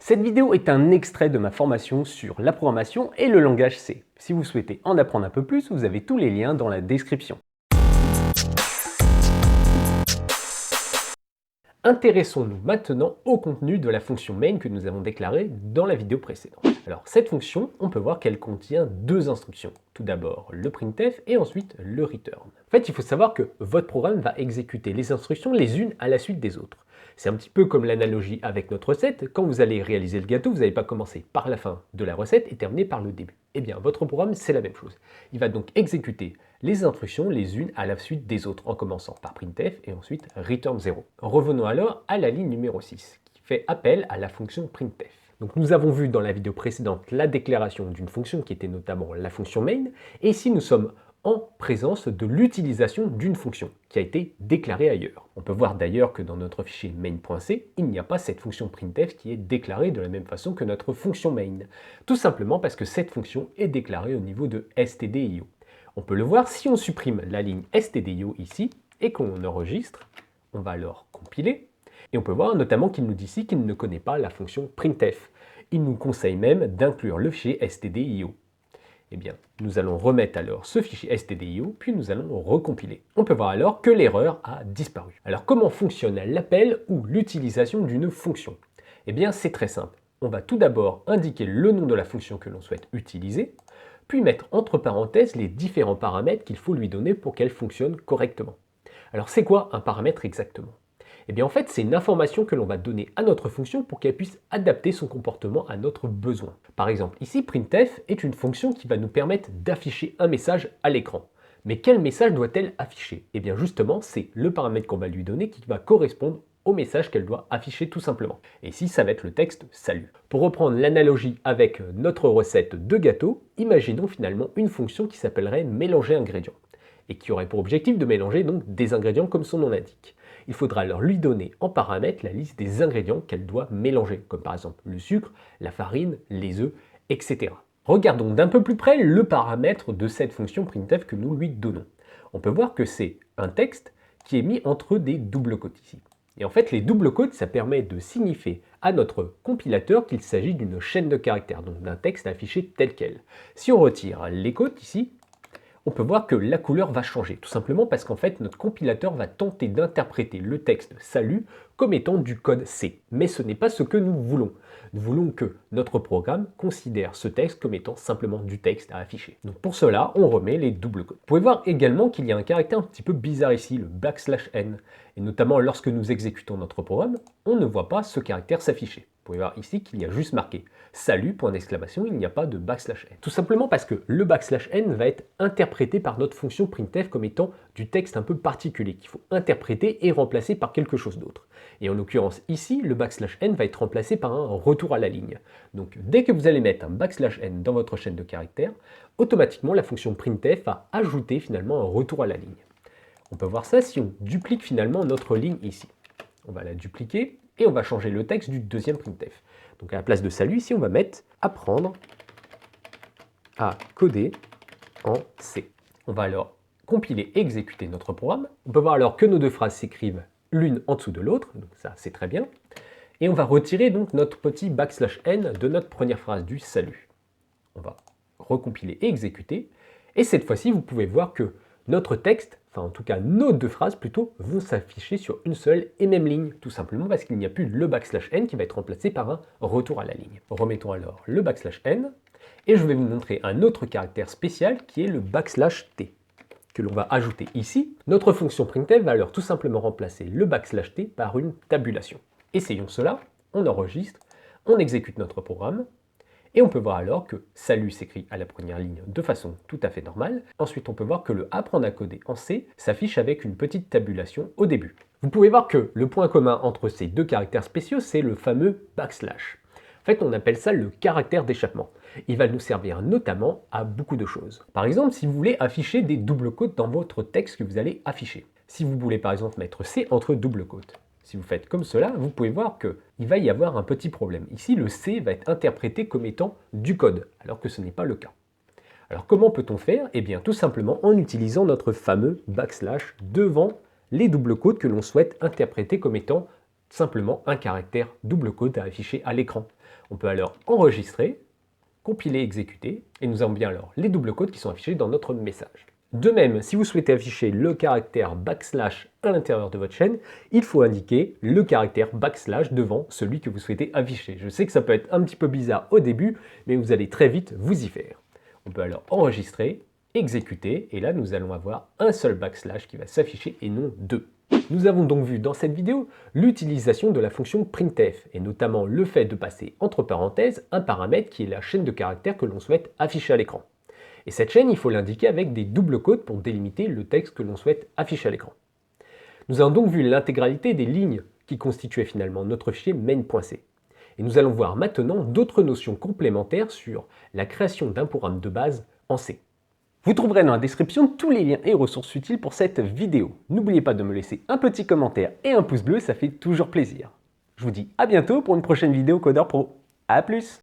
Cette vidéo est un extrait de ma formation sur la programmation et le langage C. Si vous souhaitez en apprendre un peu plus, vous avez tous les liens dans la description. Intéressons-nous maintenant au contenu de la fonction main que nous avons déclarée dans la vidéo précédente. Alors cette fonction, on peut voir qu'elle contient deux instructions. Tout d'abord le printf et ensuite le return. En fait, il faut savoir que votre programme va exécuter les instructions les unes à la suite des autres. C'est un petit peu comme l'analogie avec notre recette. Quand vous allez réaliser le gâteau, vous n'allez pas commencer par la fin de la recette et terminer par le début. Eh bien, votre programme, c'est la même chose. Il va donc exécuter les instructions les unes à la suite des autres, en commençant par printf et ensuite return 0. Revenons alors à la ligne numéro 6, qui fait appel à la fonction printf. Donc nous avons vu dans la vidéo précédente la déclaration d'une fonction qui était notamment la fonction main, et ici nous sommes en présence de l'utilisation d'une fonction qui a été déclarée ailleurs. On peut voir d'ailleurs que dans notre fichier main.c, il n'y a pas cette fonction printf qui est déclarée de la même façon que notre fonction main. Tout simplement parce que cette fonction est déclarée au niveau de stdio. On peut le voir si on supprime la ligne stdio ici et qu'on enregistre, on va alors compiler. Et on peut voir notamment qu'il nous dit ici qu'il ne connaît pas la fonction printf. Il nous conseille même d'inclure le fichier stdio. Eh bien, nous allons remettre alors ce fichier stdio, puis nous allons recompiler. On peut voir alors que l'erreur a disparu. Alors comment fonctionne l'appel ou l'utilisation d'une fonction? Eh bien, c'est très simple. On va tout d'abord indiquer le nom de la fonction que l'on souhaite utiliser, puis mettre entre parenthèses les différents paramètres qu'il faut lui donner pour qu'elle fonctionne correctement. Alors c'est quoi un paramètre exactement? Eh bien en fait, c'est une information que l'on va donner à notre fonction pour qu'elle puisse adapter son comportement à notre besoin. Par exemple, ici, printf est une fonction qui va nous permettre d'afficher un message à l'écran. Mais quel message doit-elle afficher? Eh bien justement, c'est le paramètre qu'on va lui donner qui va correspondre au message qu'elle doit afficher tout simplement. Et ici, ça va être le texte « Salut ». Pour reprendre l'analogie avec notre recette de gâteau, imaginons finalement une fonction qui s'appellerait « mélanger ingrédients » et qui aurait pour objectif de mélanger donc des ingrédients comme son nom l'indique. Il faudra alors lui donner en paramètre la liste des ingrédients qu'elle doit mélanger, comme par exemple le sucre, la farine, les œufs, etc. Regardons d'un peu plus près le paramètre de cette fonction printf que nous lui donnons. On peut voir que c'est un texte qui est mis entre des doubles quotes ici. Et en fait, les doubles quotes, ça permet de signifier à notre compilateur qu'il s'agit d'une chaîne de caractères, donc d'un texte affiché tel quel. Si on retire les quotes ici, on peut voir que la couleur va changer, tout simplement parce qu'en fait notre compilateur va tenter d'interpréter le texte salut comme étant du code C. Mais ce n'est pas ce que nous voulons. Nous voulons que notre programme considère ce texte comme étant simplement du texte à afficher. Donc pour cela, on remet les doubles quotes. Vous pouvez voir également qu'il y a un caractère un petit peu bizarre ici, le \n. Et notamment lorsque nous exécutons notre programme, on ne voit pas ce caractère s'afficher. Vous pouvez voir ici qu'il y a juste marqué salut, point d'exclamation, il n'y a pas de \n. Tout simplement parce que le \n va être interprété par notre fonction printf comme étant du texte un peu particulier qu'il faut interpréter et remplacer par quelque chose d'autre. Et en l'occurrence ici, le \n va être remplacé par un retour à la ligne. Donc dès que vous allez mettre un \n dans votre chaîne de caractères, automatiquement la fonction printf va ajouter finalement un retour à la ligne. On peut voir ça si on duplique finalement notre ligne ici. On va la dupliquer et on va changer le texte du deuxième printf. Donc à la place de salut, ici on va mettre apprendre à coder en C. On va alors compiler et exécuter notre programme. On peut voir alors que nos deux phrases s'écrivent l'une en dessous de l'autre, donc ça c'est très bien. Et on va retirer donc notre petit \n de notre première phrase du salut. On va recompiler et exécuter. Et cette fois-ci, vous pouvez voir que notre texte, enfin en tout cas nos deux phrases plutôt, vont s'afficher sur une seule et même ligne, tout simplement parce qu'il n'y a plus le \n qui va être remplacé par un retour à la ligne. Remettons alors le \n, et je vais vous montrer un autre caractère spécial qui est le \t, que l'on va ajouter ici. Notre fonction printf va alors tout simplement remplacer le \t par une tabulation. Essayons cela, on enregistre, on exécute notre programme, et on peut voir alors que salut s'écrit à la première ligne de façon tout à fait normale. Ensuite, on peut voir que le apprendre à coder en C s'affiche avec une petite tabulation au début. Vous pouvez voir que le point commun entre ces deux caractères spéciaux, c'est le fameux \. En fait, on appelle ça le caractère d'échappement. Il va nous servir notamment à beaucoup de choses. Par exemple, si vous voulez afficher des doubles quotes dans votre texte que vous allez afficher. Si vous voulez par exemple mettre C entre doubles quotes. Si vous faites comme cela, vous pouvez voir qu'il va y avoir un petit problème. Ici, le C va être interprété comme étant du code, alors que ce n'est pas le cas. Alors comment peut-on faire? Eh bien tout simplement en utilisant notre fameux \, devant les doubles quotes que l'on souhaite interpréter comme étant simplement un caractère double quote à afficher à l'écran. On peut alors enregistrer, compiler, exécuter, et nous avons bien alors les doubles quotes qui sont affichés dans notre message. De même, si vous souhaitez afficher le caractère backslash à l'intérieur de votre chaîne, il faut indiquer le caractère backslash devant celui que vous souhaitez afficher. Je sais que ça peut être un petit peu bizarre au début, mais vous allez très vite vous y faire. On peut alors enregistrer, exécuter, et là nous allons avoir un seul backslash qui va s'afficher et non deux. Nous avons donc vu dans cette vidéo l'utilisation de la fonction printf, et notamment le fait de passer entre parenthèses un paramètre qui est la chaîne de caractères que l'on souhaite afficher à l'écran. Et cette chaîne, il faut l'indiquer avec des doubles quotes pour délimiter le texte que l'on souhaite afficher à l'écran. Nous avons donc vu l'intégralité des lignes qui constituaient finalement notre fichier main.c. Et nous allons voir maintenant d'autres notions complémentaires sur la création d'un programme de base en C. Vous trouverez dans la description tous les liens et ressources utiles pour cette vidéo. N'oubliez pas de me laisser un petit commentaire et un pouce bleu, ça fait toujours plaisir. Je vous dis à bientôt pour une prochaine vidéo Codeur Pro. A plus!